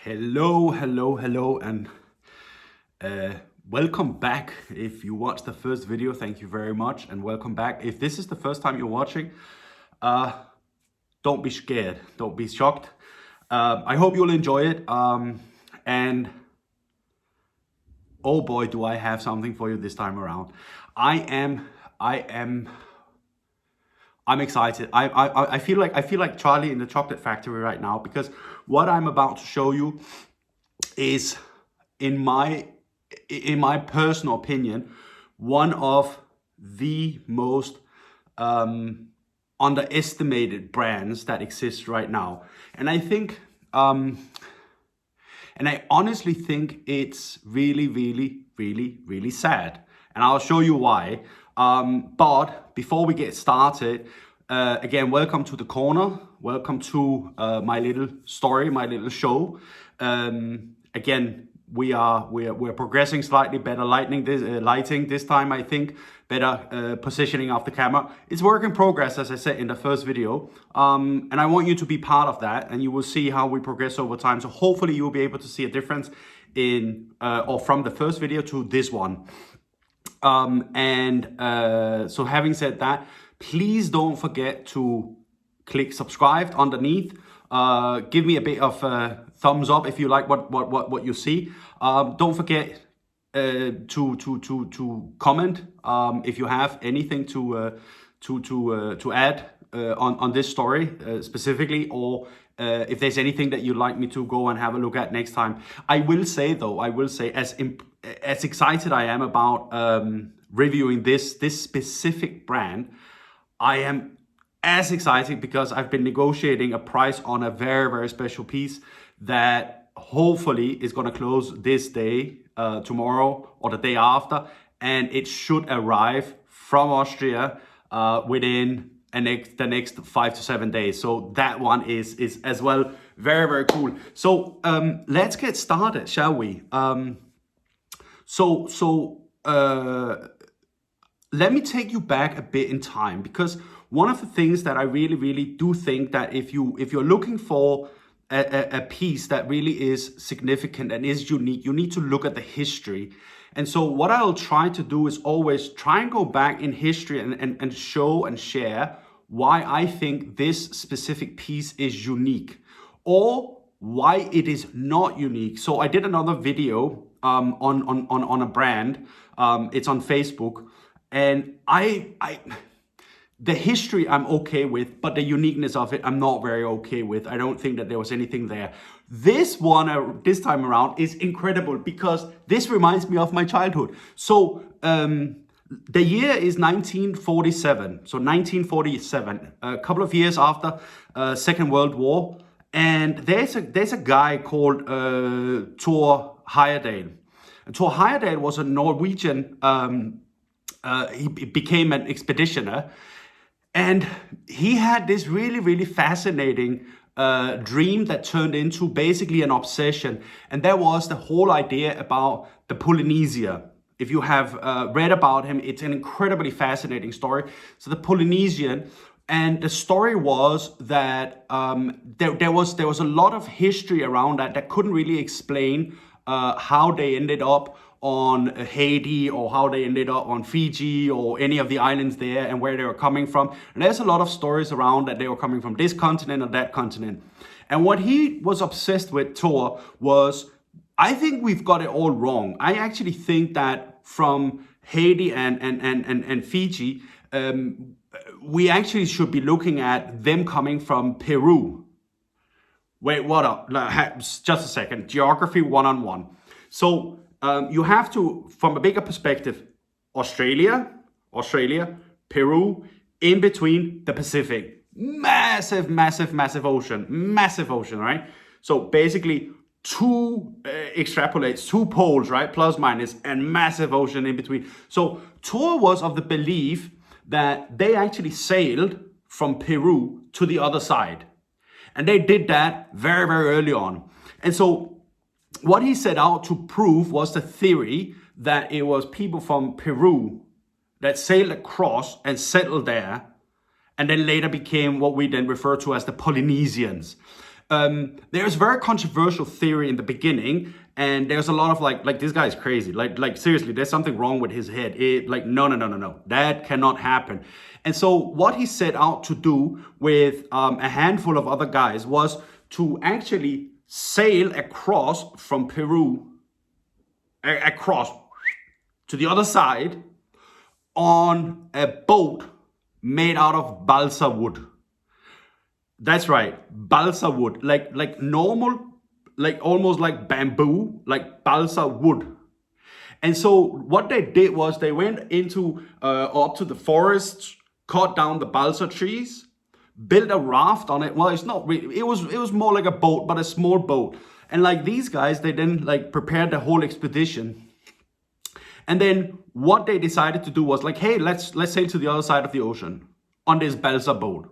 Hello, and welcome back. If you watched the first video, thank you very much, and welcome back. If this is the first time you're watching, don't be scared, don't be shocked. I hope you'll enjoy it, and oh boy, do I have something for you this time around. I'm excited. I feel like Charlie in the chocolate factory right now, because what I'm about to show you is, in my personal opinion, one of the most underestimated brands that exists right now. And I think, and I honestly think it's really sad. And I'll show you why. But before we get started, again, welcome to the corner. Welcome to my little story, my little show. Again, we're progressing slightly better lighting this time, I think. Better positioning of the camera. It's work in progress, as I said in the first video. And I want you to be part of that, and you will see how we progress over time. So hopefully you will be able to see a difference in or from the first video to this one. So having said that, please don't forget to click subscribe underneath. Give me a bit of thumbs up if you like what you see. Don't forget to comment if you have anything to add on this story specifically, or if there's anything that you'd like me to go and have a look at next time. I will say, as excited I am about reviewing this specific brand, I am as excited because I've been negotiating a price on a very special piece that hopefully is going to close this day, tomorrow or the day after, and it should arrive from Austria within the next 5 to 7 days. So that one is as well very cool. So let's get started, shall we? Let me take you back a bit in time, because one of the things that I really do think that if you're looking for a piece that really is significant and is unique, you need to look at the history. And so what I'll try to do is always try and go back in history and show and share why I think this specific piece is unique, or why it is not unique. So I did another video on a brand. It's on Facebook, and the history I'm okay with, but the uniqueness of it I'm not very okay with. I don't think that there was anything there. This one this time around is incredible because this reminds me of my childhood. So the year is 1947. So 1947, a couple of years after Second World War, and there's a guy called Thor Heyerdahl. Thor Heyerdahl was a Norwegian. He became an expeditioner. And he had this really fascinating dream that turned into basically an obsession. And that was the whole idea about the Polynesia. If you have read about him, it's an incredibly fascinating story. So the Polynesian, and the story was that there was a lot of history around that couldn't really explain how they ended up on Haiti, or how they ended up on Fiji, or any of the islands there, and where they were coming from. And there's a lot of stories around that they were coming from this continent or that continent. And what he was obsessed with, Thor, was, I think we've got it all wrong. I actually think that from Haiti and Fiji, we actually should be looking at them coming from Peru. Wait, what up? Just a second. Geography 101. So you have to, from a bigger perspective, Australia, Peru, in between the Pacific. Massive ocean, right? So basically two poles, right? Plus, minus, and massive ocean in between. So Thor was of the belief that they actually sailed from Peru to the other side. And they did that very early on. And so what he set out to prove was the theory that it was people from Peru that sailed across and settled there, and then later became what we then refer to as the Polynesians. There's very controversial theory in the beginning, and there's a lot of like this guy is crazy. Like seriously, there's something wrong with his head. No, that cannot happen. And so what he set out to do with a handful of other guys was to actually sail across from Peru, across to the other side on a boat made out of balsa wood. That's right, balsa wood, like normal, like almost like bamboo, like balsa wood. And so what they did was they went into up to the forests, cut down the balsa trees, built a raft on it. Well, it's not really, it was more like a boat, but a small boat. And like these guys, they then like prepared the whole expedition. And then what they decided to do was like, hey, let's sail to the other side of the ocean on this balsa boat.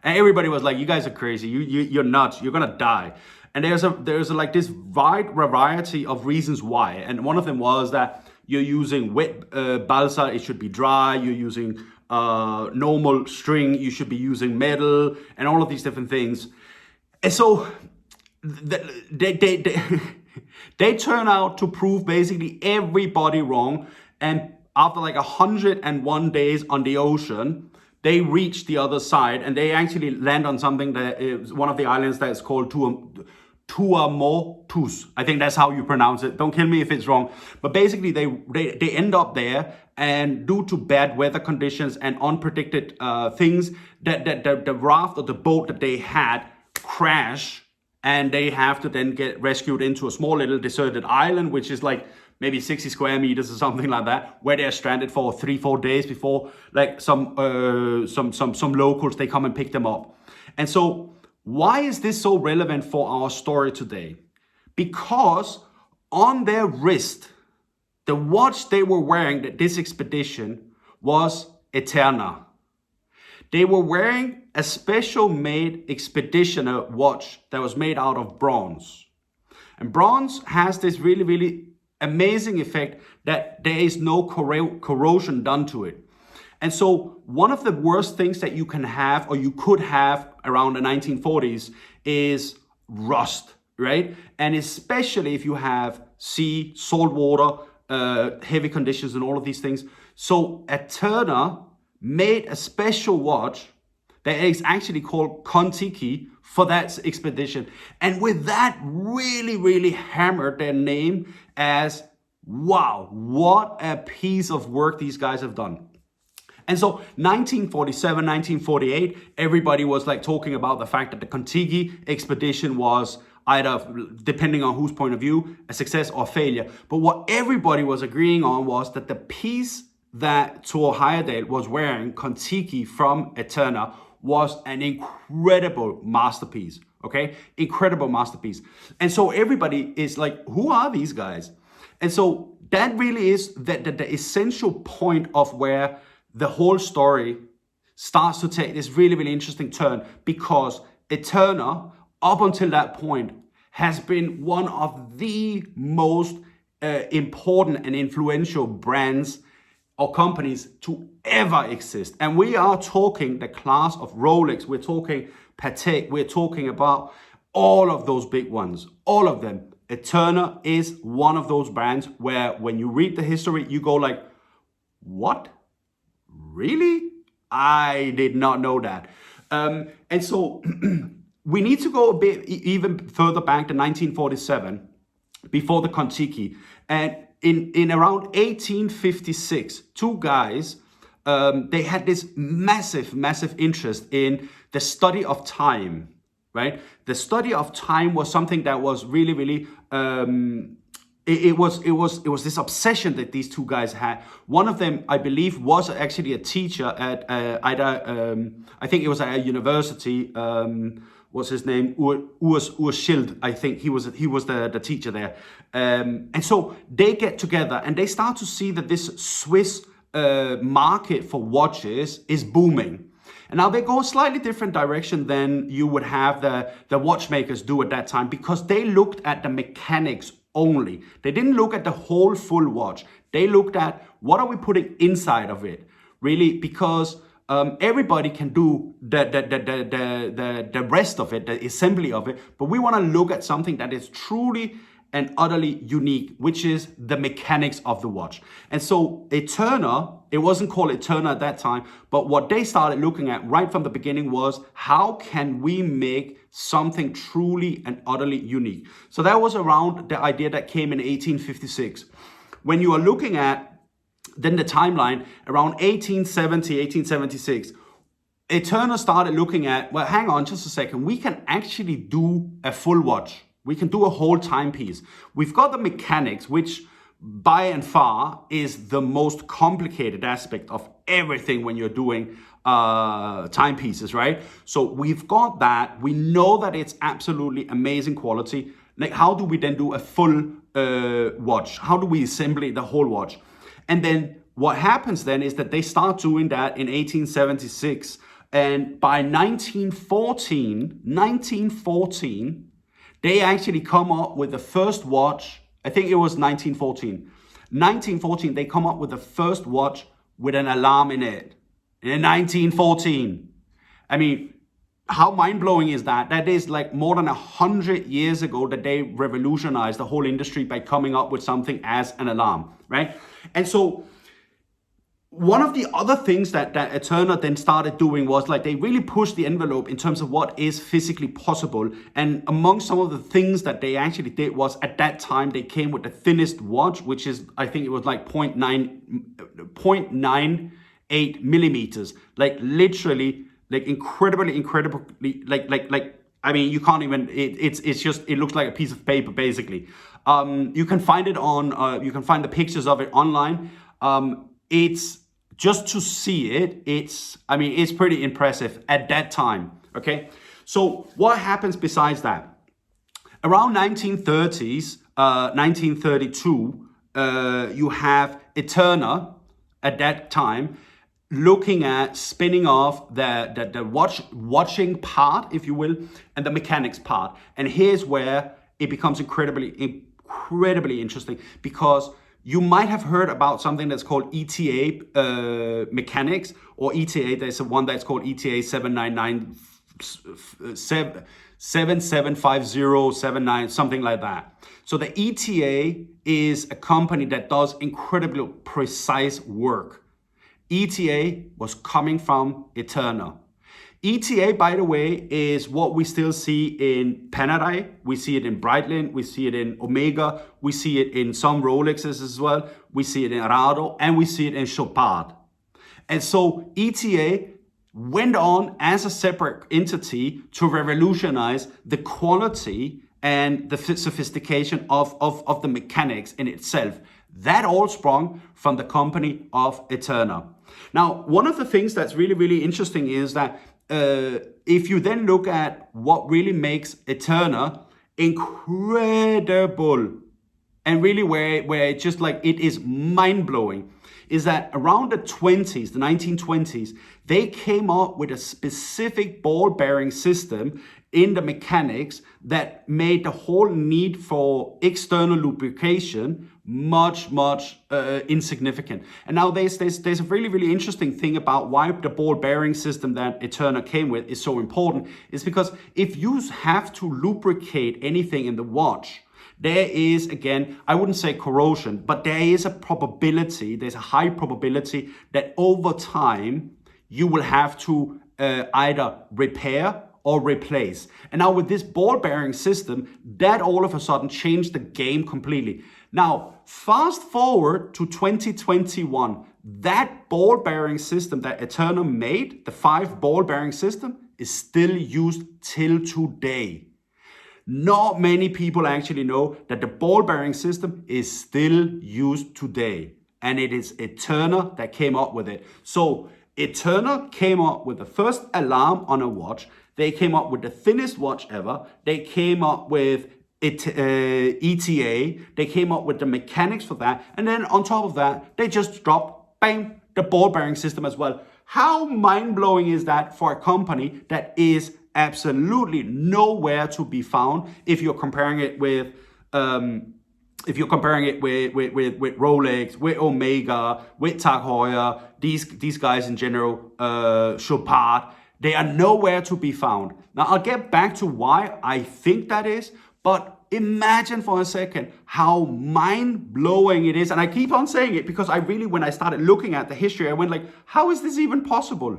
And everybody was like, you guys are crazy. You're nuts. You're gonna die. And there's like this wide variety of reasons why. And one of them was that you're using wet balsa, it should be dry. You're using normal string, you should be using metal, and all of these different things. And so they turn out to prove basically everybody wrong. And after like 101 days on the ocean, they reach the other side, and they actually land on something that is one of the islands that is called Tuamotus. I think that's how you pronounce it. Don't kill me if it's wrong. But basically, they end up there, and due to bad weather conditions and unpredicted things, that the raft or the boat that they had crash, and they have to then get rescued into a small little deserted island, which is like maybe 60 square meters or something like that, where they're stranded for 3-4 days before like some locals, they come and pick them up. And so why is this so relevant for our story today? Because on their wrist, the watch they were wearing at this expedition was ETERNA. They were wearing a special made expeditioner watch that was made out of bronze. And bronze has this really, really amazing effect that there is no corrosion done to it. And so one of the worst things that you can have, or you could have around the 1940s, is rust, right? And especially if you have sea, salt water, heavy conditions and all of these things. So ETERNA made a special watch that is actually called KonTiki for that expedition. And with that, really, really hammered their name as, wow, what a piece of work these guys have done. And so 1947, 1948, everybody was like talking about the fact that the Kontiki expedition was either, depending on whose point of view, a success or failure. But what everybody was agreeing on was that the piece that Thor Heyerdahl was wearing, KonTiki from ETERNA, was an incredible masterpiece, okay? Incredible masterpiece. And so everybody is like, who are these guys? And so that really is the essential point of where the whole story starts to take this really, really interesting turn, because ETERNA, up until that point, has been one of the most important and influential brands or companies to ever exist. And we are talking the class of Rolex, we're talking Patek, we're talking about all of those big ones, all of them. ETERNA is one of those brands where when you read the history, you go like, what? Really? I did not know that. And so we need to go a bit even further back to 1947, before the KonTiki. And in around 1856, two guys, they had this massive interest in the study of time, right? The study of time was something that was really, really, it was this obsession that these two guys had. One of them, I believe, was actually a teacher at I think it was at a university. What's his name? Urs Schild, I think he was the teacher there. And so they get together and they start to see that this Swiss market for watches is booming. And now they go a slightly different direction than you would have the watchmakers do at that time, because they looked at the mechanics only. They didn't look at the whole full watch. They looked at what are we putting inside of it, really, because everybody can do the rest of it, the assembly of it, but we want to look at something that is truly and utterly unique, which is the mechanics of the watch. And so ETERNA, it wasn't called ETERNA at that time, but what they started looking at right from the beginning was, how can we make something truly and utterly unique? So that was around the idea that came in 1856. When you are looking at then the timeline, around 1870, 1876, ETERNA started looking at, well, hang on just a second, we can actually do a full watch. We can do a whole timepiece. We've got the mechanics, which by and far is the most complicated aspect of everything when you're doing timepieces, right? So we've got that. We know that it's absolutely amazing quality. Like, how do we then do a full watch? How do we assemble the whole watch? And then what happens then is that they start doing that in 1876. And by 1914, they actually come up with the first watch. I think it was 1914. 1914, they come up with the first watch with an alarm in it. In 1914. I mean, how mind-blowing is that? That is like more than 100 years ago that they revolutionized the whole industry by coming up with something as an alarm, right? And so one of the other things that ETERNA then started doing was, like, they really pushed the envelope in terms of what is physically possible. And among some of the things that they actually did was, at that time, they came with the thinnest watch, which is, I think it was like 0.98 millimeters. Like, literally, like incredibly, like, I mean, you can't even, it's just, it looks like a piece of paper, basically. You can find it on, you can find the pictures of it online. It's, just to see it, I mean, it's pretty impressive at that time, okay? So what happens besides that? Around 1930s, 1932, you have ETERNA at that time looking at spinning off the watching part, if you will, and the mechanics part. And here's where it becomes incredibly interesting, because you might have heard about something that's called ETA mechanics, or ETA. There's one that's called ETA 775079, something like that. So the ETA is a company that does incredibly precise work. ETA was coming from ETERNA. ETA, by the way, is what we still see in Panerai. We see it in Breitling. We see it in Omega. We see it in some Rolexes as well. We see it in Rado, and we see it in Chopard. And so ETA went on as a separate entity to revolutionize the quality and the sophistication of the mechanics in itself. That all sprung from the company of ETERNA. Now, one of the things that's really, really interesting is that if you then look at what really makes ETERNA incredible, and really where it just, like, it is mind-blowing, is that around the 20s, the 1920s, they came up with a specific ball bearing system in the mechanics that made the whole need for external lubrication much insignificant. And now there's a really, really interesting thing about why the ball bearing system that ETERNA came with is so important, is because if you have to lubricate anything in the watch, there is, again, I wouldn't say corrosion, but there is a probability, there's a high probability that over time you will have to either repair or replace. And now with this ball bearing system, that all of a sudden changed the game completely. Now, fast forward to 2021, that ball bearing system that ETERNA made, the 5 ball bearing system, is still used till today. Not many people actually know that the ball bearing system is still used today. And it is ETERNA that came up with it. So ETERNA came up with the first alarm on a watch. They came up with the thinnest watch ever. They came up with ETA. They came up with the mechanics for that. And then on top of that, they just dropped, bang, the ball bearing system as well. How mind-blowing is that for a company that is absolutely nowhere to be found if you're comparing it with if you're comparing it with Rolex, with Omega, with Tag Heuer, these guys in general, Chopard, they are nowhere to be found. Now, I'll get back to why I think that is, but imagine for a second how mind-blowing it is. And I keep on saying it because I really, when I started looking at the history, I went like, how is this even possible?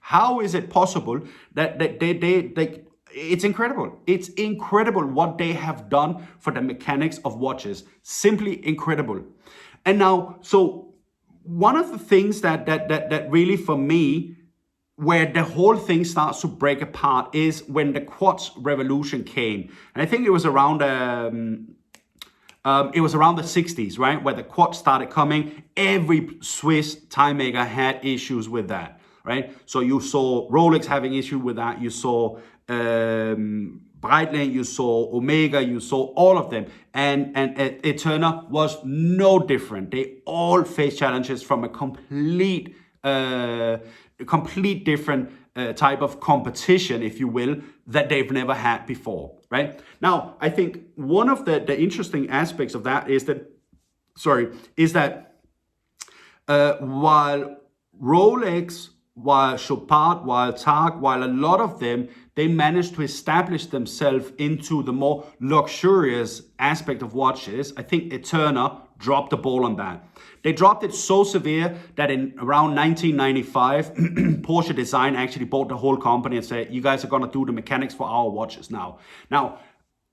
How is it possible that they it's incredible. It's incredible what they have done for the mechanics of watches. Simply incredible. And now, so one of the things that really for me, where the whole thing starts to break apart is when the Quartz revolution came. And I think it was around the 60s, right? Where the Quartz started coming. Every Swiss time maker had issues with that, right? So you saw Rolex having issue with that. You saw Breitling, you saw Omega, you saw all of them. And ETERNA was no different. They all faced challenges from a complete different type of competition, if you will, that they've never had before, right? Now, I think one of the interesting aspects of that is that, while Rolex, while Chopard, while Tag, while a lot of them, they managed to establish themselves into the more luxurious aspect of watches, I think ETERNA dropped the ball on that. They dropped it so severe that in around 1995, Porsche Design actually bought the whole company and said, you guys are going to do the mechanics for our watches now. Now,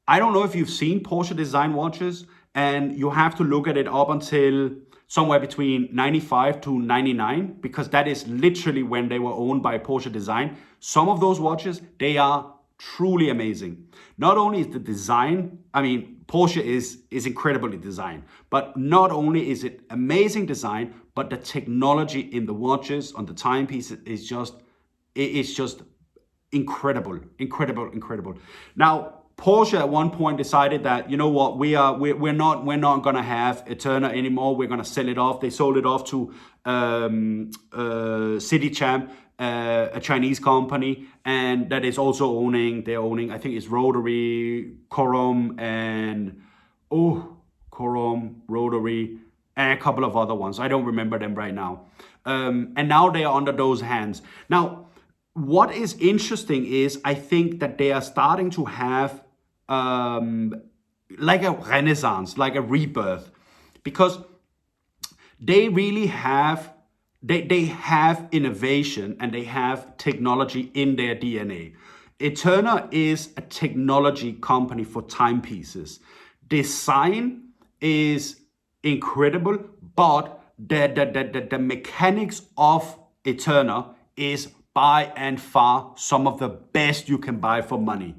I don't know if you've seen Porsche Design watches, and you have to look at it up until somewhere between 95 to 99, because that is literally when they were owned by Porsche Design. Some of those watches, they are truly amazing. Not only is the design, I mean, Porsche is incredibly designed, but not only is it amazing design, but the technology in the watches, on the timepieces is just, it's just incredible. Now, Porsche at one point decided that, you know what, we're not gonna have ETERNA anymore. We're gonna sell it off. They sold it off to Citichamp, a Chinese company, and that is also owning. They're owning, I think it's Rotary, Corum, Rotary, and a couple of other ones. I don't remember them right now. And now they are under those hands. Now, what is interesting is I think that they are starting to have like a renaissance, like a rebirth, because they really have, they have innovation and they have technology in their DNA. ETERNA is a technology company for timepieces. Design is incredible, but the mechanics of ETERNA is by and far some of the best you can buy for money.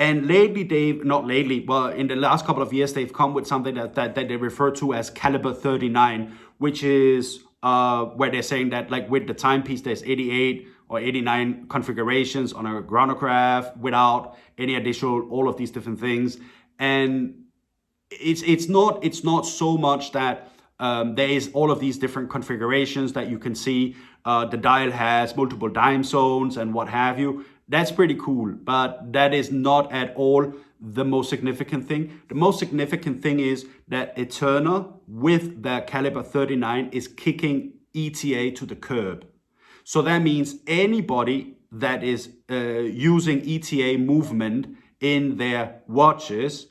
And lately, in the last couple of years, they've come with something that they refer to as Caliber 39, which is where they're saying that, like, with the timepiece, there's 88 or 89 configurations on a chronograph without any additional, all of these different things. And it's not so much that there is all of these different configurations that you can see. The dial has multiple dime zones and what have you. That's pretty cool, but that is not at all the most significant thing. The most significant thing is that ETERNA with the Caliber 39 is kicking ETA to the curb. So that means anybody that is using ETA movement in their watches,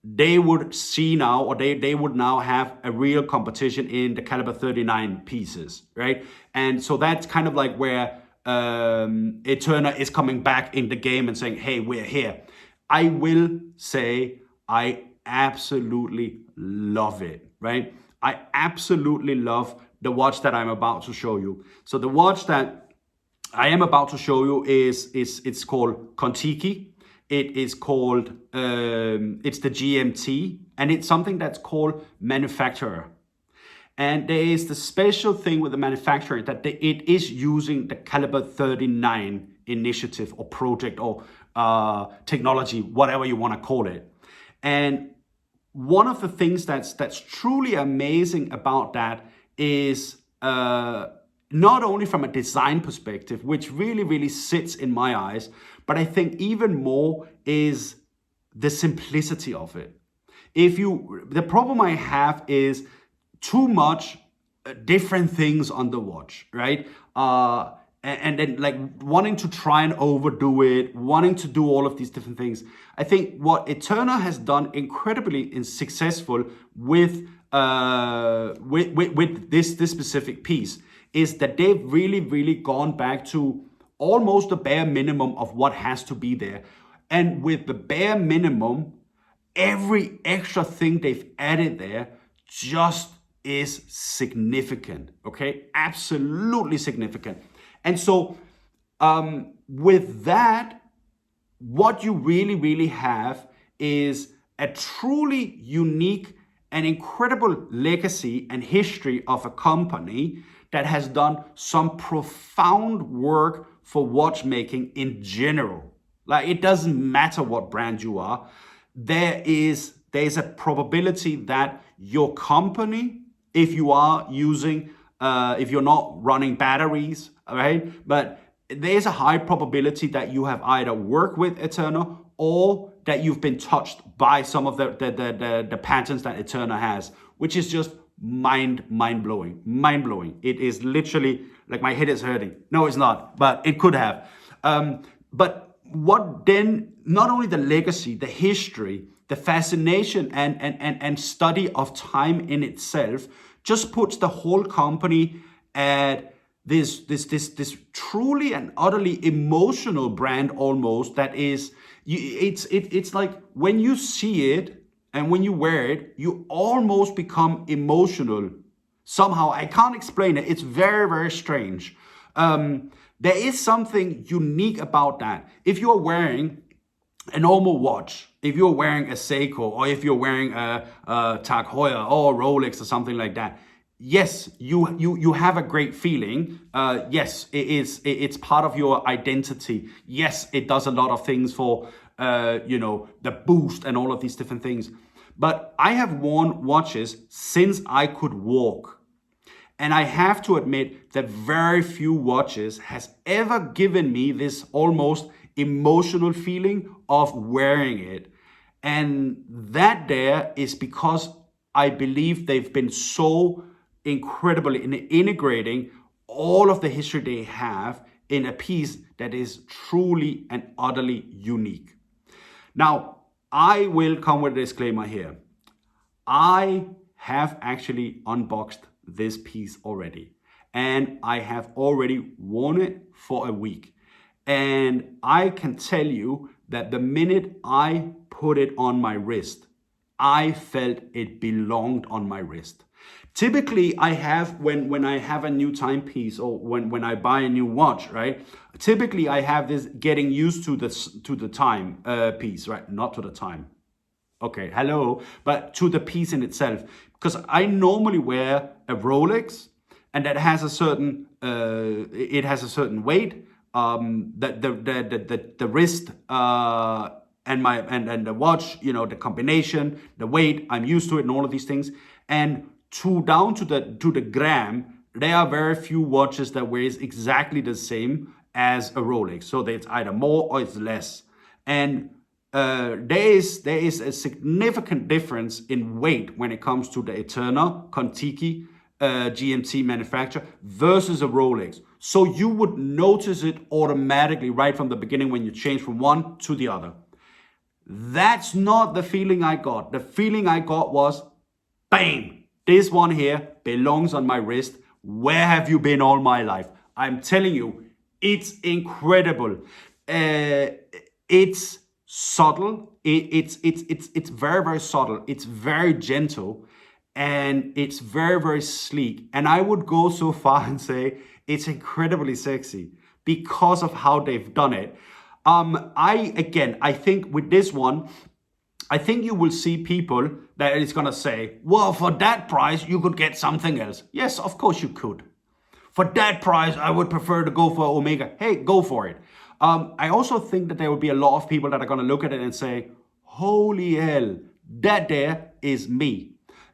they would see now, or they would now have a real competition in the Caliber 39 pieces, right? And so that's kind of like where ETERNA is coming back in the game and saying, hey, we're here. I will say I absolutely love it, right? I absolutely love the watch that I'm about to show you. So the watch that I am about to show you it's called Kontiki. It is called, it's the GMT, and it's something that's called Manufacture. And there is the special thing with the manufacturer that it is using the Caliber 39 initiative or project or technology, whatever you want to call it. And one of the things that's truly amazing about that is not only from a design perspective, which really sits in my eyes, but I think even more is the simplicity of it. The problem I have is too much different things on the watch, right? And then like wanting to try and overdo it, wanting to do all of these different things. I think what ETERNA has done incredibly successful with this specific piece is that they've really gone back to almost the bare minimum of what has to be there. And with the bare minimum, every extra thing they've added there just is significant, okay? Absolutely significant. And so with that, what you really have is a truly unique and incredible legacy and history of a company that has done some profound work for watchmaking in general. Like, it doesn't matter what brand you are. There's a probability that your company, if you are using, if you're not running batteries, right? But there's a high probability that you have either worked with ETERNA or that you've been touched by some of the patents that ETERNA has, which is just mind-blowing. It is literally like my head is hurting. No, it's not, but it could have. But what then, not only the legacy, the history, the fascination and study of time in itself just puts the whole company at this truly and utterly emotional brand almost that is, it's like when you see it and when you wear it, you almost become emotional. Somehow, I can't explain it. It's very strange. There is something unique about that. If you're wearing a normal watch, if you're wearing a Seiko, or if you're wearing a Tag Heuer or a Rolex or something like that, yes, you have a great feeling. Yes, it's part of your identity. Yes, it does a lot of things for the boost and all of these different things. But I have worn watches since I could walk. And I have to admit that very few watches has ever given me this almost emotional feeling of wearing it. And that there is because I believe they've been so incredible in integrating all of the history they have in a piece that is truly and utterly unique. Now, I will come with a disclaimer here. I have actually unboxed this piece already, and I have already worn it for a week. And I can tell you that the minute I put it on my wrist, I felt it belonged on my wrist. Typically, I have, when I have a new timepiece or when I buy a new watch, right? Typically, I have this getting used to the time piece, right? Not to the time. Okay, hello, but to the piece in itself. Because I normally wear a Rolex, and that has a certain, it has a certain weight. The wrist and the watch, the combination, the weight, I'm used to it, and all of these things. And down to the gram, there are very few watches that weighs exactly the same as a Rolex. So it's either more or it's less. And there is a significant difference in weight when it comes to the ETERNA KonTiki GMT Manufacture versus a Rolex. So you would notice it automatically right from the beginning when you change from one to the other. That's not the feeling I got. The feeling I got was, bang, this one here belongs on my wrist. Where have you been all my life? I'm telling you, it's incredible. It's subtle. It's very subtle. It's very gentle, and it's very sleek. And I would go so far and say it's incredibly sexy because of how they've done it. I think with this one, I think you will see people that is gonna say, well, for that price, you could get something else. Yes, of course you could. For that price, I would prefer to go for Omega. Hey, go for it. I also think that there will be a lot of people that are gonna look at it and say, holy hell, that there is me.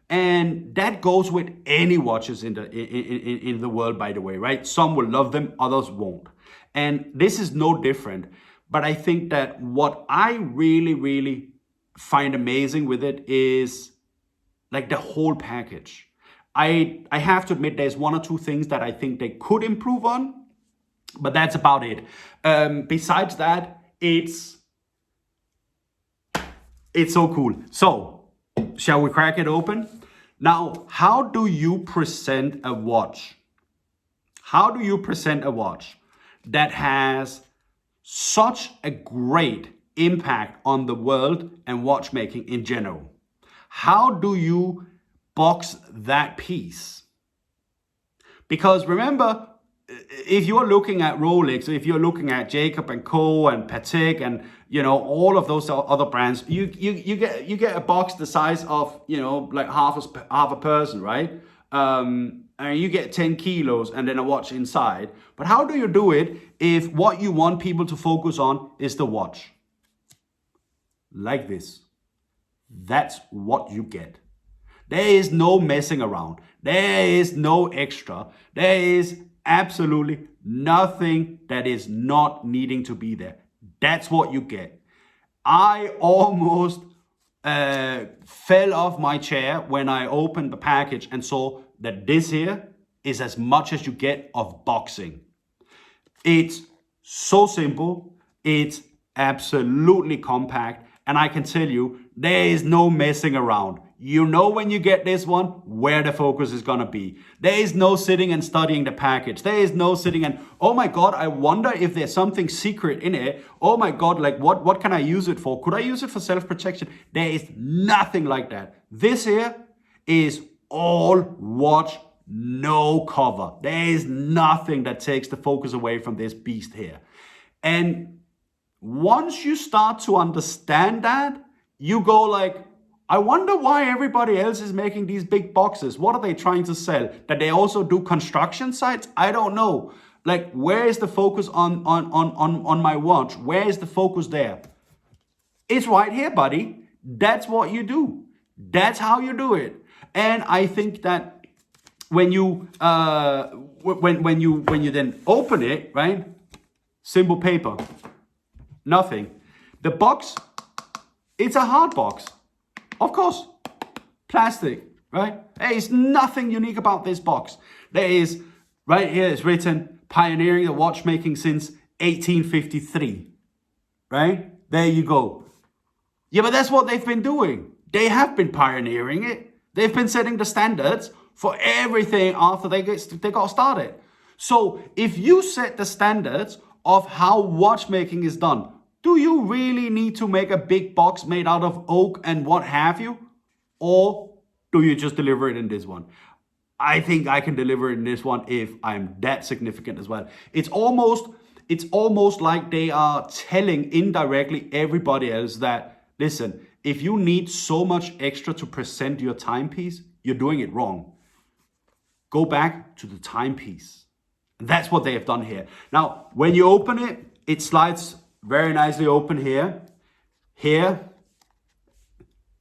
And that goes with any watches in the world, by the way, right? Some will love them, others won't. And this is no different. But I think that what I really find amazing with it is like the whole package. I have to admit there's one or two things that I think they could improve on, but that's about it. Besides that, it's so cool. So, shall we crack it open? Now, how do you present a watch? How do you present a watch that has such a great impact on the world and watchmaking in general? How do you box that piece? Because remember, if you're looking at Rolex, if you're looking at Jacob and Co. and Patek and all of those other brands, you get a box the size of like half a person, right? And you get 10 kilos and then a watch inside. But how do you do it if what you want people to focus on is the watch? Like this. That's what you get. There is no messing around. There is no extra. There is absolutely nothing that is not needing to be there. That's what you get. I almost fell off my chair when I opened the package and saw that this here is as much as you get of boxing. It's so simple. It's absolutely compact. And I can tell you, there is no messing around. You know when you get this one, where the focus is going to be. There is no sitting and studying the package. There is no sitting and, oh my God, I wonder if there's something secret in it. Oh my God, like what can I use it for? Could I use it for self-protection? There is nothing like that. This here is all watch, no cover. There is nothing that takes the focus away from this beast here. And once you start to understand that, you go like, I wonder why everybody else is making these big boxes. What are they trying to sell? That they also do construction sites? I don't know. Like, where is the focus on my watch? Where is the focus there? It's right here, buddy. That's what you do. That's how you do it. And I think that when you when you then open it, right? Simple paper. Nothing. The box, it's a hard box. Of course, plastic, right? There is nothing unique about this box. There is, right here, it's written, pioneering the watchmaking since 1853, right? There you go. Yeah, but that's what they've been doing. They have been pioneering it. They've been setting the standards for everything after they got started. So if you set the standards of how watchmaking is done, do you really need to make a big box made out of oak and what have you? Or do you just deliver it in this one? I think I can deliver it in this one if I'm that significant as well. It's almost like they are telling indirectly everybody else that, listen, if you need so much extra to present your timepiece, you're doing it wrong. Go back to the timepiece. And that's what they have done here. Now, when you open it, it slides very nicely open here. Here,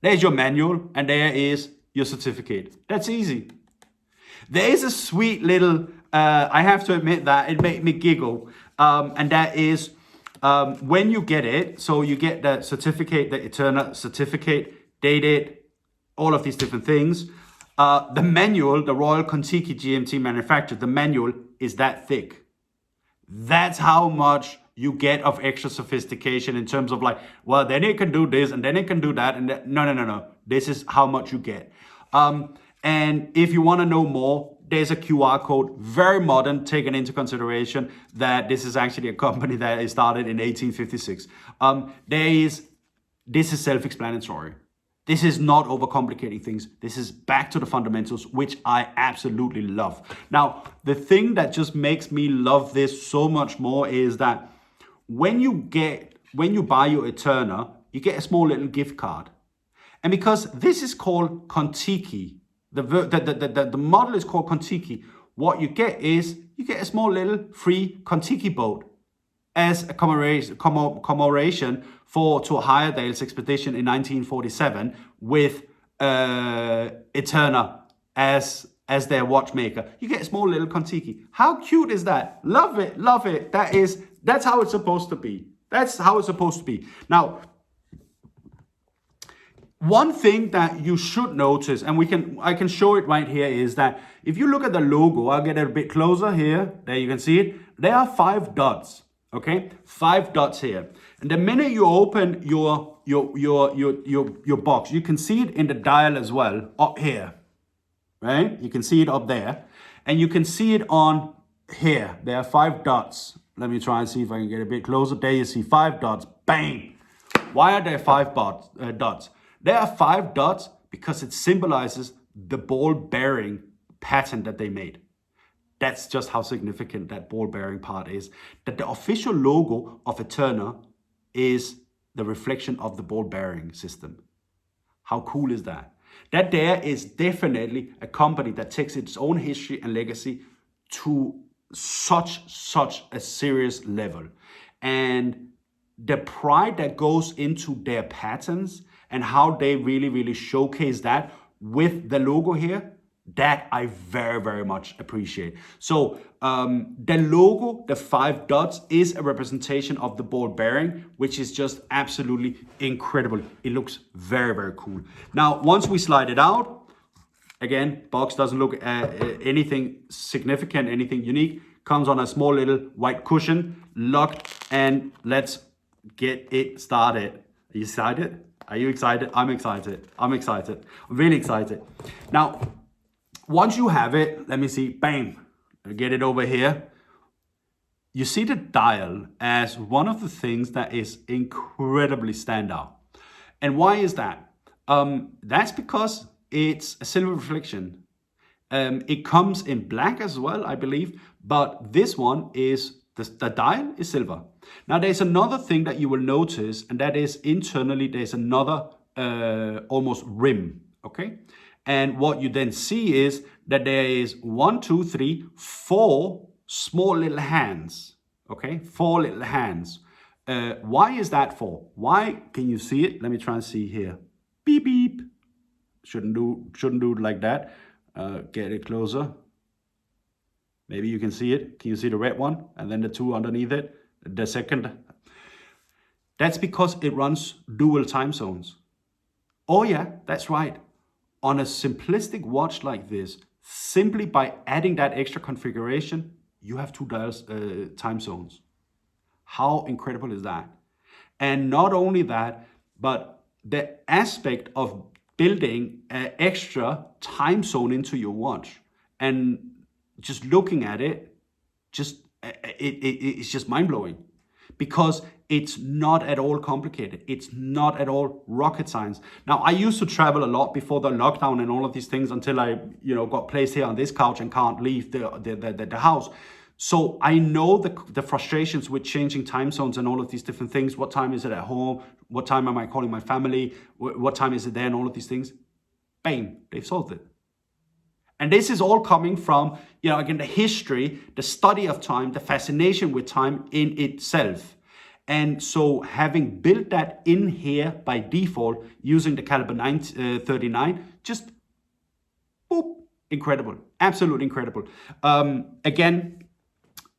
there's your manual and there is your certificate. That's easy. There is a sweet little, I have to admit that it made me giggle. And that is when you get it, so you get the certificate, the ETERNA certificate, dated, all of these different things. The manual, the Royal Kontiki GMT Manufacture, the manual is that thick. That's how much you get of extra sophistication in terms of like, well, then it can do this and then it can do that. And that. No. This is how much you get. And if you want to know more, there's a QR code, very modern, taken into consideration that this is actually a company that is started in 1856. This is self-explanatory. This is not overcomplicating things. This is back to the fundamentals, which I absolutely love. Now, the thing that just makes me love this so much more is that when you buy your ETERNA, you get a small little gift card. And because this is called Kontiki, the model is called Kontiki, what you get is you get a small little free Kontiki boat as a commemoration to a higher Dales expedition in 1947 with ETERNA as their watchmaker. You get a small little Kontiki. How cute is that? Love it, love it. That's how it's supposed to be. That's how it's supposed to be. Now, One thing that you should notice, and I can show it right here, is that if you look at the logo, I'll get it a bit closer here. There you can see it. There are 5 dots. Okay, 5 dots here. And the minute you open your box, you can see it in the dial as well up here. Right? You can see it up there. And you can see it on here. There are 5 dots. Let me try and see if I can get a bit closer. There you see 5 dots. Bang! Why are there 5 dots? There are 5 dots because it symbolizes the ball bearing pattern that they made. That's just how significant that ball bearing part is. That the official logo of ETERNA is the reflection of the ball bearing system. How cool is that? That there is definitely a company that takes its own history and legacy to such a serious level. And the pride that goes into their patterns and how they really showcase that with the logo here, that I very much appreciate. So the logo, the 5 dots, is a representation of the ball bearing, which is just absolutely incredible. It looks very cool. Now, once we slide it out, again, box doesn't look anything significant, anything unique. Comes on a small little white cushion, locked, and let's get it started. Are you excited? Are you excited? I'm excited. I'm excited. I'm really excited. Now, once you have it, let me see, bang, get it over here. You see the dial as one of the things that is incredibly standout. And why is that? That's because it's a silver reflection. It comes in black as well, I believe, but this one is, the dial is silver. Now there's another thing that you will notice, and that is internally there's another almost rim, okay? And what you then see is that there is 1, 2, 3, 4 small little hands, okay? 4 little hands. Why is that for? Why? Can you see it? Let me try and see here. Beep, beep. Shouldn't do it like that. Get it closer. Maybe you can see it. Can you see the red one? And then the 2 underneath it, the second. That's because it runs dual time zones. Oh yeah, that's right. On a simplistic watch like this, simply by adding that extra configuration, you have 2 dials, time zones. How incredible is that? And not only that, but the aspect of building an extra time zone into your watch, and just looking at it, it's just mind-blowing, because it's not at all complicated. It's not at all rocket science. Now, I used to travel a lot before the lockdown and all of these things, until I, got placed here on this couch and can't leave the house. So I know the frustrations with changing time zones and all of these different things. What time is it at home? What time am I calling my family? What time is it there? And all of these things. Bang, they've solved it. And this is all coming from, again, the history, the study of time, the fascination with time in itself. And so having built that in here by default using the caliber 39, just boop, incredible, absolutely incredible. Again,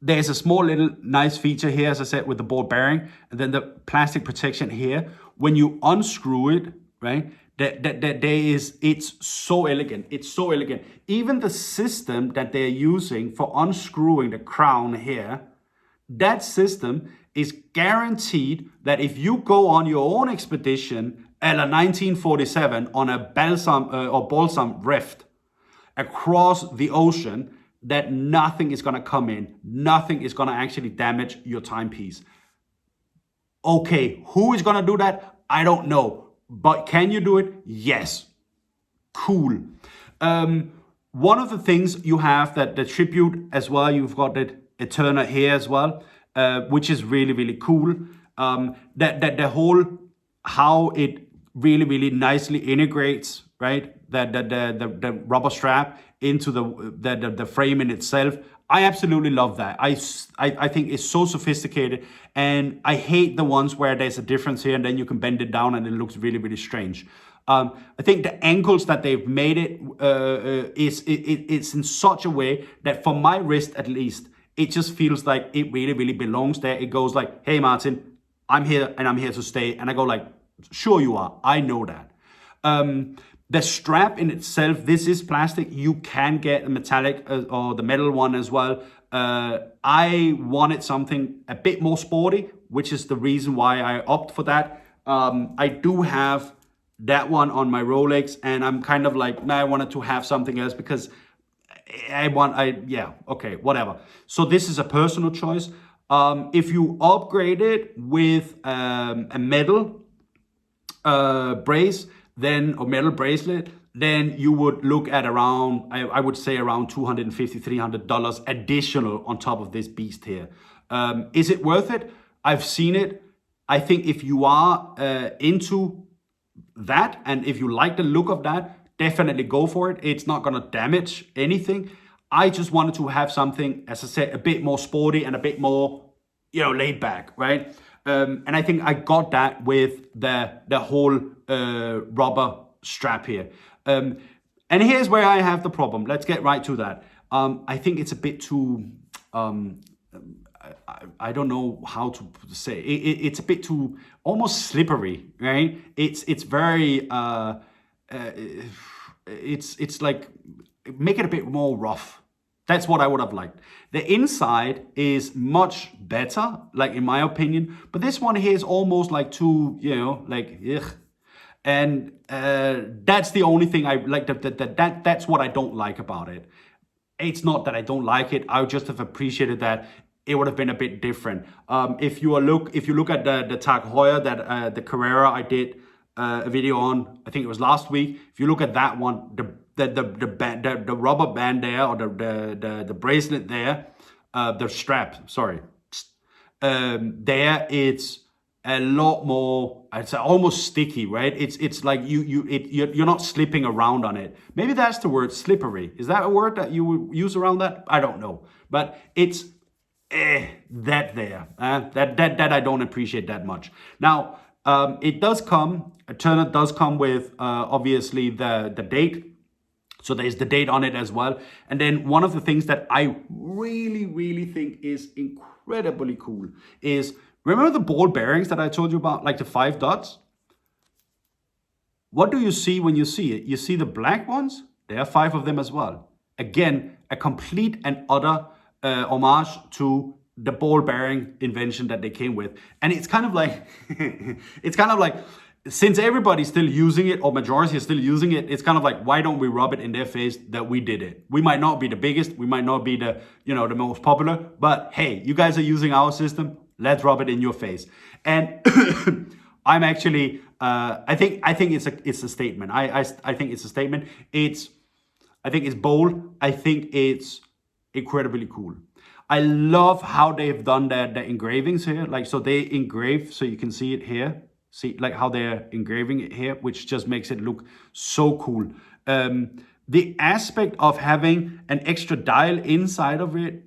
there's a small little nice feature here, as I said, with the ball bearing, and then the plastic protection here. When you unscrew it, right, it's so elegant. It's so elegant. Even the system that they're using for unscrewing the crown here, that system is guaranteed that if you go on your own expedition a la 1947 on a balsam rift across the ocean, that nothing is going to come in. Nothing is going to actually damage your timepiece. Okay, who is going to do that? I don't know. But can you do it? Yes. Cool. One of the things you have that the tribute as well, you've got it ETERNA here as well, which is really cool. That the whole, how it really nicely integrates, right? The rubber strap into the frame in itself. I absolutely love that. I think it's so sophisticated, and I hate the ones where there's a difference here and then you can bend it down and it looks really strange. I think the angles that they've made it it's in such a way that for my wrist at least, it just feels like it really belongs there. It goes like, hey Martin, I'm here and I'm here to stay. And I go like, sure you are, I know that. The strap in itself, this is plastic. You can get a metallic or the metal one as well. I wanted something a bit more sporty, which is the reason why I opt for that. I do have that one on my Rolex, and I'm kind of like, nah, I wanted to have something else because yeah, okay, whatever. So this is a personal choice. If you upgrade it with a metal brace, then, or metal bracelet, then you would look at around, I would say around $250, $300 additional on top of this beast here. Is it worth it? I've seen it. I think if you are into that, and if you like the look of that, definitely go for it. It's not gonna damage anything. I just wanted to have something, as I said, a bit more sporty and a bit more, laid back, right? And I think I got that with the whole rubber strap here. And here's where I have the problem. Let's get right to that. I think it's a bit too, I don't know how to say it. It's a bit too almost slippery, right? It's very it's like, make it a bit more rough. That's what I would have liked. The inside is much better, like in my opinion, but this one here is almost like too, like ugh. And that's the only thing I like. That's what I don't like about it. It's not that I don't like it. I would just have appreciated that it would have been a bit different. If you look at the Tag Heuer, that the Carrera I did a video on, I think it was last week. If you look at that one, the rubber band there, or the bracelet there, the strap, sorry, there it's a lot more, it's almost sticky, right? It's like you're not slipping around on it. Maybe that's the word, slippery. Is that a word that you would use around that? I don't know, but it's that I don't appreciate that much. Now it does come, ETERNA does come with obviously the date. So there's the date on it as well. And then one of the things that I really think is incredibly cool is, remember the ball bearings that I told you about, like the 5 dots? What do you see when you see it? You see the black ones? There are 5 of them as well. Again, a complete and utter homage to the ball bearing invention that they came with. And it's kind of like, since everybody's still using it, or majority is still using it, it's kind of like, why don't we rub it in their face that we did it? We might not be the biggest, we might not be the, the most popular, but hey, you guys are using our system, let's rub it in your face. And I'm actually, I think it's a statement. I think it's a statement. I think it's bold. I think it's incredibly cool. I love how they've done the engravings here. Like, so they engrave, so you can see it here. See, like how they're engraving it here, which just makes it look so cool. The aspect of having an extra dial inside of it,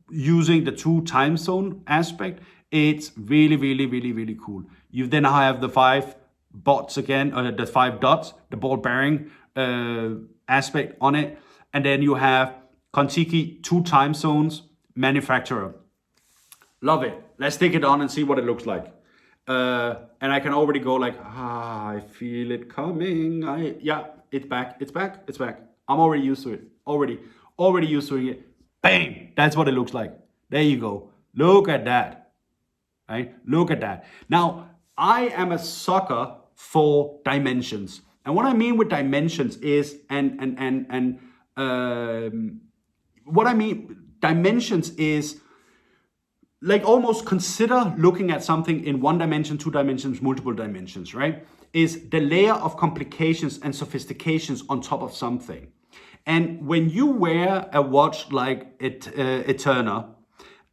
using the 2 time zone aspect, it's really cool. You then have the 5 dots again, or the 5 dots, the ball bearing aspect on it. And then you have Kontiki 2 time zones, manufacturer. Love it. Let's stick it on and see what it looks like. And I can already go like, I feel it coming. Yeah, it's back. I'm already used to it. Already used to it. Bang! That's what it looks like. There you go. Look at that. Right? Look at that. Now, I am a sucker for dimensions. And what I mean with dimensions is, what I mean, dimensions is, like, almost consider looking at something in 1 dimension, 2 dimensions, multiple dimensions, right? Is the layer of complications and sophistications on top of something. And when you wear a watch like ETERNA,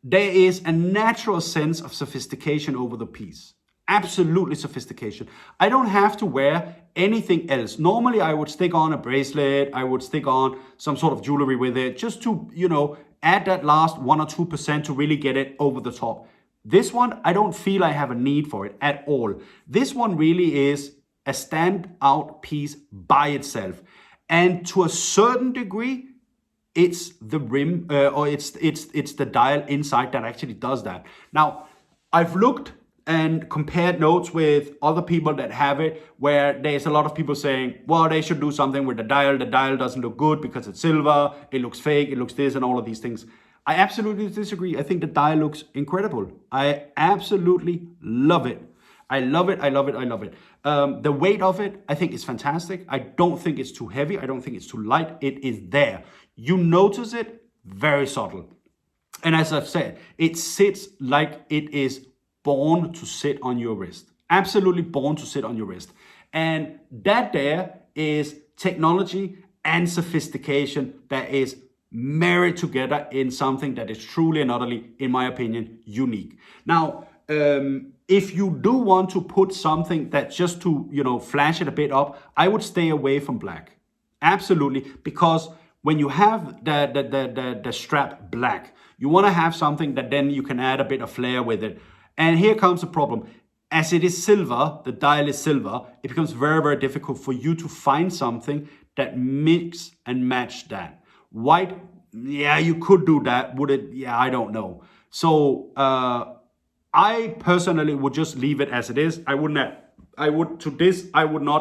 there is a natural sense of sophistication over the piece. Absolutely sophistication. I don't have to wear anything else. Normally, I would stick on a bracelet. I would stick on some sort of jewelry with it, just to, add that last 1 or 2% to really get it over the top. This one, I don't feel I have a need for it at all. This one really is a standout piece by itself. And to a certain degree, it's the rim, or it's the dial inside that actually does that. Now, I've looked and compared notes with other people that have it, where there's a lot of people saying, well, they should do something with the dial doesn't look good because it's silver, it looks fake, it looks this and all of these things. I absolutely disagree. I think the dial looks incredible. I absolutely love it. I love it, I love it, I love it. The weight of it, I think is fantastic. I don't think it's too heavy. I don't think it's too light. It is there. You notice it, very subtle. And as I've said, it sits like it is born to sit on your wrist. Absolutely born to sit on your wrist. And that there is technology and sophistication that is married together in something that is truly and utterly, in my opinion, unique. Now, if you do want to put something that's just to, flash it a bit up, I would stay away from black. Absolutely, because when you have the strap black, you want to have something that then you can add a bit of flair with it. And here comes the problem. As it is silver, the dial is silver, it becomes very, very difficult for you to find something that mix and match that. White, yeah, you could do that. Would it? Yeah, I don't know. So I personally would just leave it as it is. I would not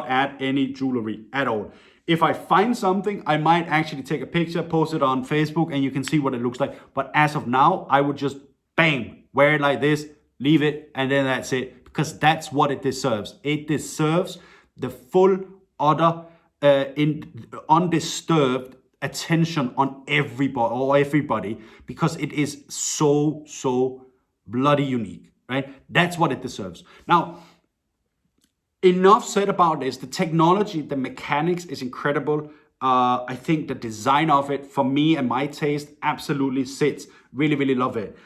add any jewelry at all. If I find something, I might actually take a picture, post it on Facebook, and you can see what it looks like. But as of now, I would just, bang, wear it like this, leave it, and then that's it. Because that's what it deserves. It deserves the full, utter, undisturbed attention on everybody, because it is so bloody unique, right? That's what it deserves. Now, enough said about this. The technology, the mechanics is incredible. I think the design of it, for me and my taste, absolutely sits. Really, really love it.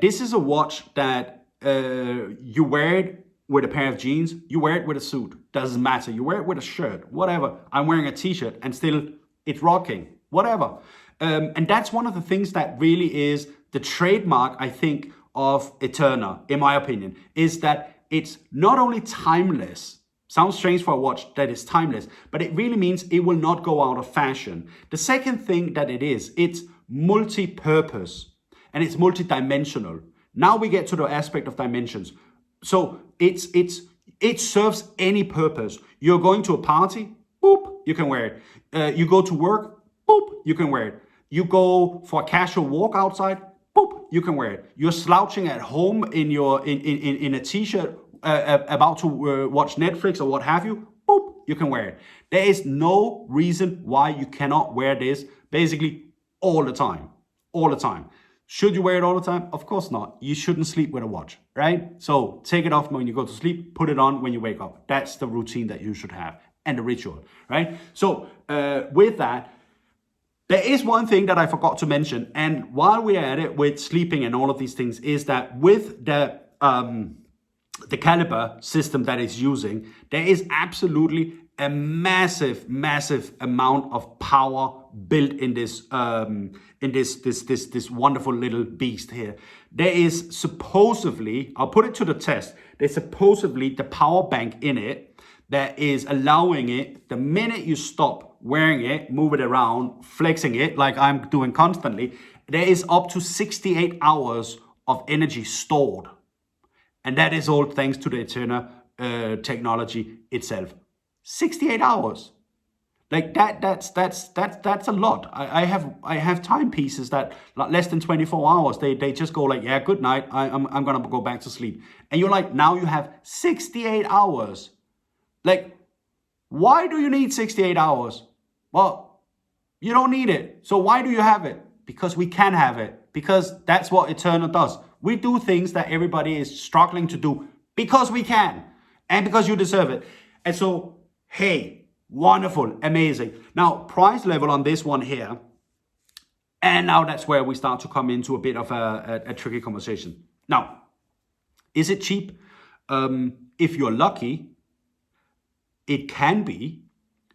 This is a watch that you wear it with a pair of jeans, you wear it with a suit, doesn't matter. You wear it with a shirt, whatever. I'm wearing a t-shirt and still it's rocking, whatever. And that's one of the things that really is the trademark, I think, of ETERNA, in my opinion, is that it's not only timeless. Sounds strange for a watch that is timeless, but it really means it will not go out of fashion. The second thing that it is, it's multi-purpose and it's multi-dimensional. Now we get to the aspect of dimensions. So it serves any purpose. You're going to a party, boop, you can wear it. You go to work, boop, you can wear it. You go for a casual walk outside, boop, you can wear it. You're slouching at home in a t-shirt, about to watch Netflix or what have you, boop, you can wear it. There is no reason why you cannot wear this basically all the time. Should you wear it all the time? Of course not. You shouldn't sleep with a watch, right? So take it off when you go to sleep, put it on when you wake up. That's the routine that you should have and the ritual, right? So with that, there is one thing that I forgot to mention. And while we're at it with sleeping and all of these things, is that with the caliber system that it's using, there is absolutely a massive amount of power built in this this wonderful little beast here. There is supposedly, I'll put it to the test, there's supposedly the power bank in it that is allowing it, the minute you stop wearing it, move it around, flexing it like I'm doing constantly, there is up to 68 hours of energy stored. And that is all thanks to the ETERNA technology itself. 68 hours. Like that's a lot. I have timepieces that like less than 24 hours. They just go like, yeah, good night. I'm gonna go back to sleep. And you're like, now you have 68 hours. Like, why do you need 68 hours? Well, you don't need it. So why do you have it? Because we can have it. Because that's what ETERNA does. We do things that everybody is struggling to do because we can and because you deserve it. And so, hey, wonderful, amazing. Now, price level on this one here, and now that's where we start to come into a bit of a tricky conversation. Now, is it cheap? If you're lucky, it can be.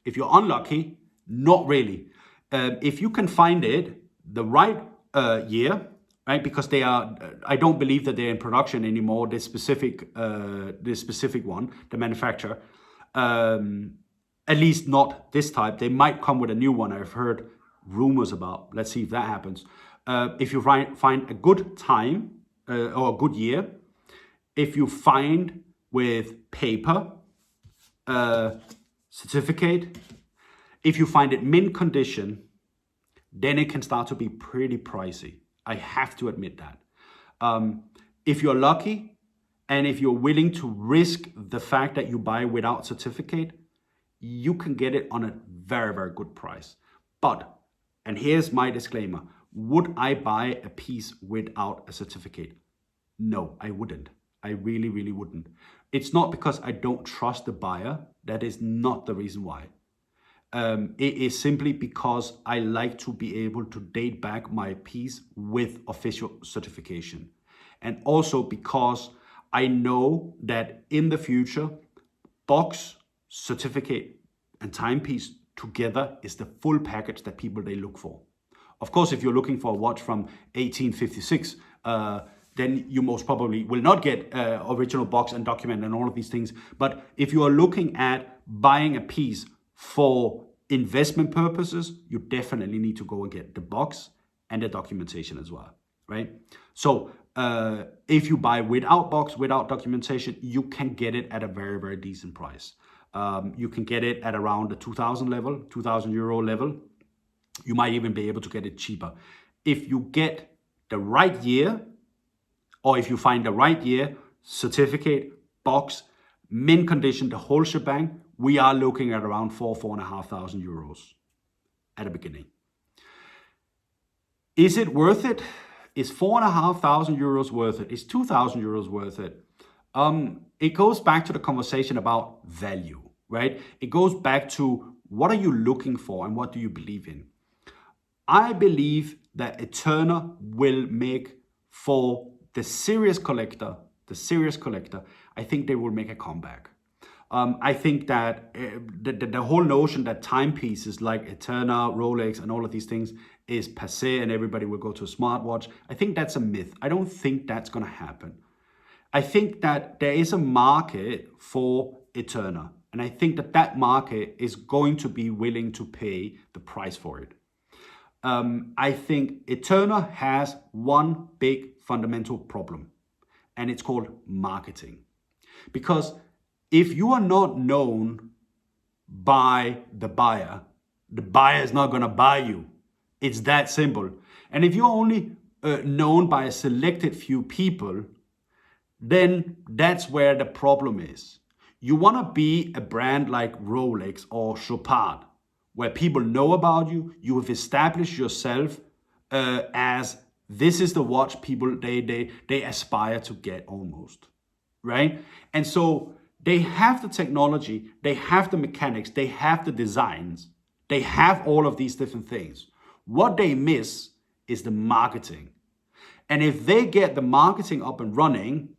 If you're unlucky, not really. If you can find it the right year, right? Because they are, I don't believe that they're in production anymore. This specific one, the manufacturer, at least not this type. They might come with a new one. I've heard rumors about. Let's see if that happens. If you find a good time or a good year, if you find with paper, certificate, if you find it mint condition, then it can start to be pretty pricey. I have to admit that. If you're lucky and if you're willing to risk the fact that you buy without certificate, you can get it on a very, very good price. But, and here's my disclaimer, would I buy a piece without a certificate? No, I wouldn't. I really, really wouldn't. It's not because I don't trust the buyer. That is not the reason why. It is simply because I like to be able to date back my piece with official certification. And also because I know that in the future, box, certificate, and timepiece together is the full package that people, they look for. Of course, if you're looking for a watch from 1856, then you most probably will not get original box and document and all of these things. But if you are looking at buying a piece for investment purposes, you definitely need to go and get the box and the documentation as well, right? So if you buy without box, without documentation, you can get it at a very, very decent price. You can get it at around the 2,000 level, 2,000 euro level. You might even be able to get it cheaper. If you get the right year, or if you find the right year, certificate, box, mint condition, the whole shebang, we are looking at around 4,500 euros at the beginning. Is it worth it? Is 4,500 euros worth it? Is 2,000 euros worth it? It goes back to the conversation about value, right? It goes back to what are you looking for and what do you believe in? I believe that ETERNA will make for the serious collector, I think they will make a comeback. I think that the whole notion that timepieces like ETERNA, Rolex, and all of these things is passé and everybody will go to a smartwatch, I think that's a myth. I don't think that's going to happen. I think that there is a market for ETERNA, and I think that that market is going to be willing to pay the price for it. I think ETERNA has one big fundamental problem, and it's called marketing. Because if you are not known by the buyer is not going to buy you. It's that simple. And if you're only known by a selected few people, then that's where the problem is. You want to be a brand like Rolex or Chopard, where people know about you. You have established yourself as this is the watch people they aspire to get almost, right? And so they have the technology, they have the mechanics, they have the designs, they have all of these different things. What they miss is the marketing. And if they get the marketing up and running,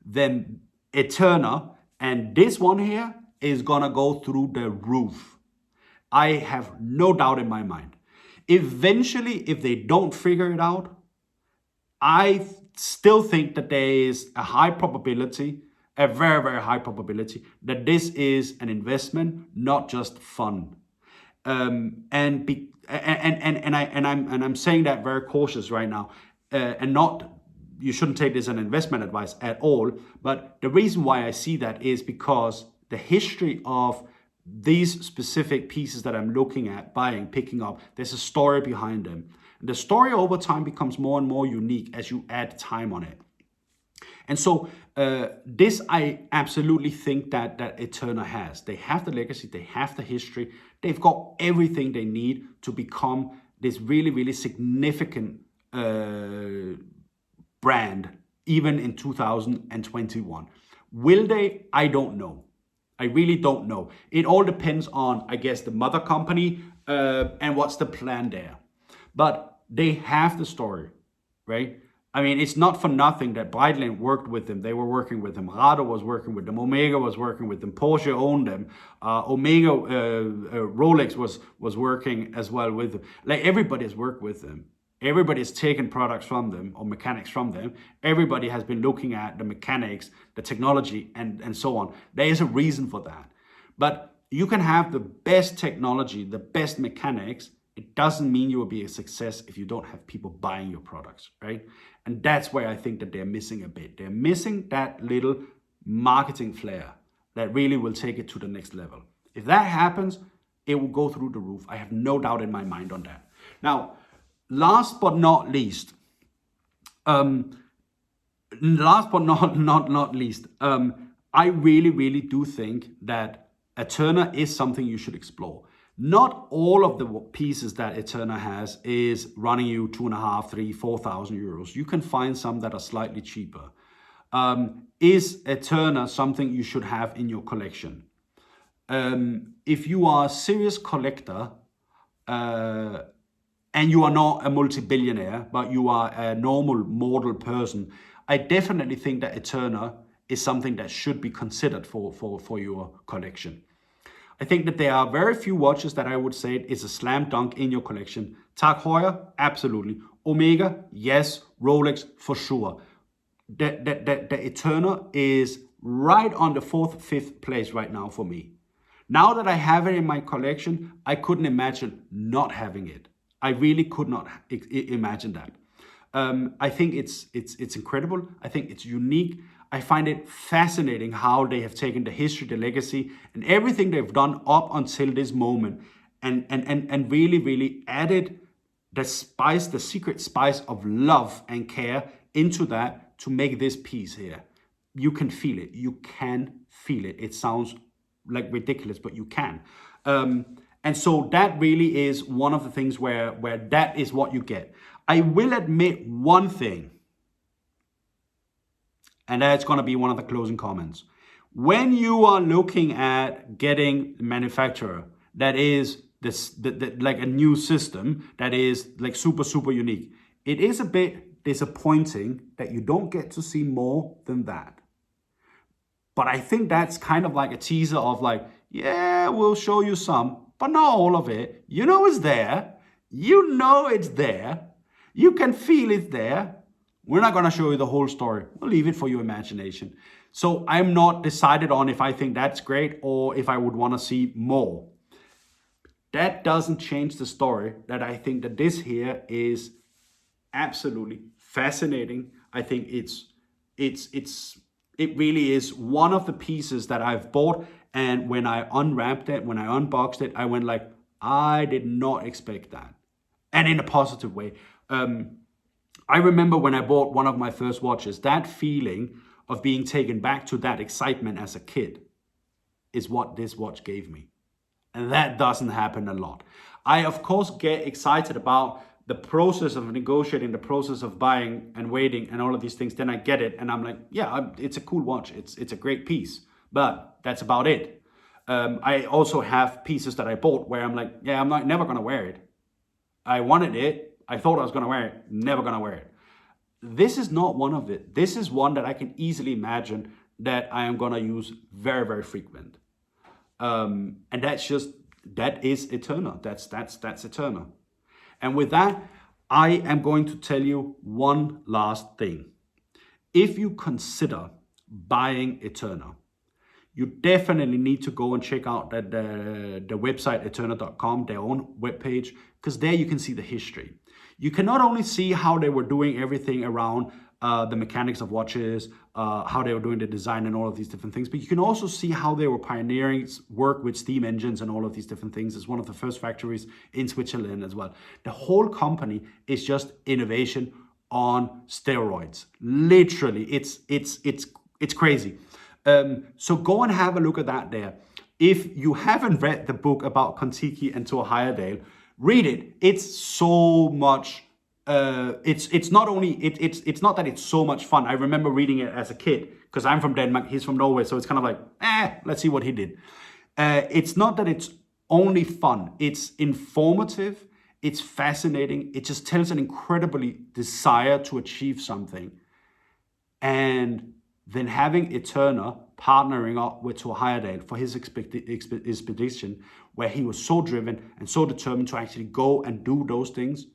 then ETERNA and this one here is gonna go through the roof. I have no doubt in my mind. Eventually, if they don't figure it out, I still think that there is a high probability, a very, very high probability, that this is an investment, not just fun. And I'm saying that very cautious right now, and not, you shouldn't take this as an investment advice at all. But the reason why I see that is because the history of these specific pieces that I'm looking at, buying, picking up, there's a story behind them. The story over time becomes more and more unique as you add time on it. And so this I absolutely think that ETERNA has. They have the legacy, they have the history, they've got everything they need to become this really, really significant brand, even in 2021. Will they? I don't know. I really don't know. It all depends on, I guess, the mother company and what's the plan there. But they have the story, right? I mean, it's not for nothing that Breitling worked with them. They were working with them. Rado was working with them. Omega was working with them. Porsche owned them. Rolex was working as well with them. Like, everybody has worked with them. Everybody has taken products from them or mechanics from them. Everybody has been looking at the mechanics, the technology, and so on. There is a reason for that. But you can have the best technology, the best mechanics, it doesn't mean you will be a success if you don't have people buying your products, right? And that's where I think that they're missing a bit. They're missing that little marketing flair that really will take it to the next level. If that happens, it will go through the roof. I have no doubt in my mind on that. Now, last but not least, I really do think that ETERNA is something you should explore. Not all of the pieces that ETERNA has is running you 2.5, 3, 4,000 euros. You can find some that are slightly cheaper. Is ETERNA something you should have in your collection? If you are a serious collector and you are not a multi-billionaire, but you are a normal mortal person, I definitely think that ETERNA is something that should be considered for your collection. I think that there are very few watches that I would say is a slam dunk in your collection. Tag Heuer, absolutely. Omega, yes. Rolex, for sure. The ETERNA is right on the 4th, 5th place right now for me. Now that I have it in my collection, I couldn't imagine not having it. I really could not imagine that. I think it's incredible. I think it's unique. I find it fascinating how they have taken the history, the legacy, and everything they've done up until this moment and really added the spice, the secret spice of love and care into that to make this piece here. You can feel it. You can feel it. It sounds like ridiculous, but you can. And so that really is one of the things where that is what you get. I will admit one thing, and that's going to be one of the closing comments. When you are looking at getting a manufacturer that is like a new system that is like super unique, it is a bit disappointing that you don't get to see more than that. But I think that's kind of like a teaser of like, yeah, we'll show you some, but not all of it. You know it's there. You know it's there. You can feel it there. We're not going to show you the whole story. We'll leave it for your imagination. So I'm not decided on if I think that's great or if I would want to see more. That doesn't change the story that I think that this here is absolutely fascinating. I think it really is one of the pieces that I've bought. And when I unwrapped it, when I unboxed it, I went like, I did not expect that. And in a positive way. I remember when I bought one of my first watches, that feeling of being taken back to that excitement as a kid is what this watch gave me. And that doesn't happen a lot. I, of course, get excited about the process of negotiating, the process of buying and waiting and all of these things. Then I get it and I'm like, yeah, it's a cool watch. It's a great piece, but that's about it. I also have pieces that I bought where I'm like, yeah, I'm never going to wear it. I wanted it. I thought I was going to wear it. Never going to wear it. This is not one of it. This is one that I can easily imagine that I am going to use very frequent. And that is ETERNA. That's ETERNA. And with that, I am going to tell you one last thing. If you consider buying ETERNA, you definitely need to go and check out the website eterna.com, their own webpage, because there you can see the history. You can not only see how they were doing everything around the mechanics of watches, how they were doing the design and all of these different things, but you can also see how they were pioneering work with steam engines and all of these different things. It's one of the first factories in Switzerland as well. The whole company is just innovation on steroids. Literally, it's crazy. So go and have a look at that there. If you haven't read the book about Kontiki and Thor Heyerdahl, read it. It's so much. It's not that it's so much fun. I remember reading it as a kid because I'm from Denmark, he's from Norway, so it's kind of like, let's see what he did. It's not that it's only fun. It's informative. It's fascinating. It just tells an incredibly desire to achieve something, and then having ETERNA partnering up with Thor Heyerdahl for his expedition, where he was so driven and so determined to actually go and do those things,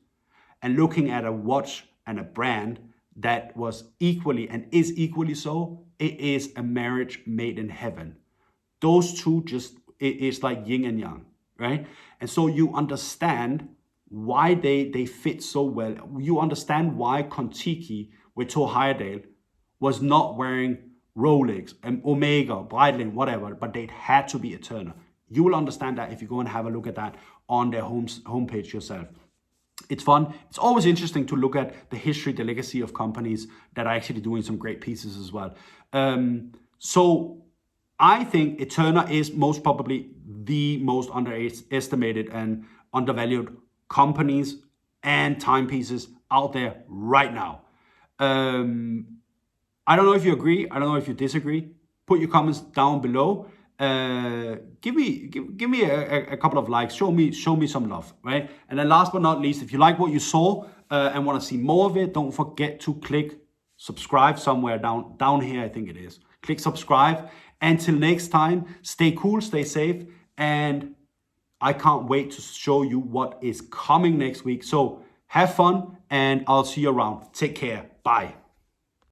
and looking at a watch and a brand that was equally and is equally so, it is a marriage made in heaven. Those two just, it's like yin and yang, right? And so you understand why they fit so well. You understand why Kontiki with Thor Heyerdahl was not wearing Rolex and Omega, Breitling, whatever, but they had to be ETERNA. You will understand that if you go and have a look at that on their homepage yourself. It's fun. It's always interesting to look at the history, the legacy of companies that are actually doing some great pieces as well. So I think ETERNA is most probably the most underestimated and undervalued companies and timepieces out there right now. I don't know if you agree. I don't know if you disagree. Put your comments down below. Give me a couple of likes. Show me some love, right? And then last but not least, if you like what you saw and want to see more of it, don't forget to click subscribe somewhere down here. I think it is. Click subscribe. Until next time, stay cool, stay safe, and I can't wait to show you what is coming next week. So have fun, and I'll see you around. Take care. Bye.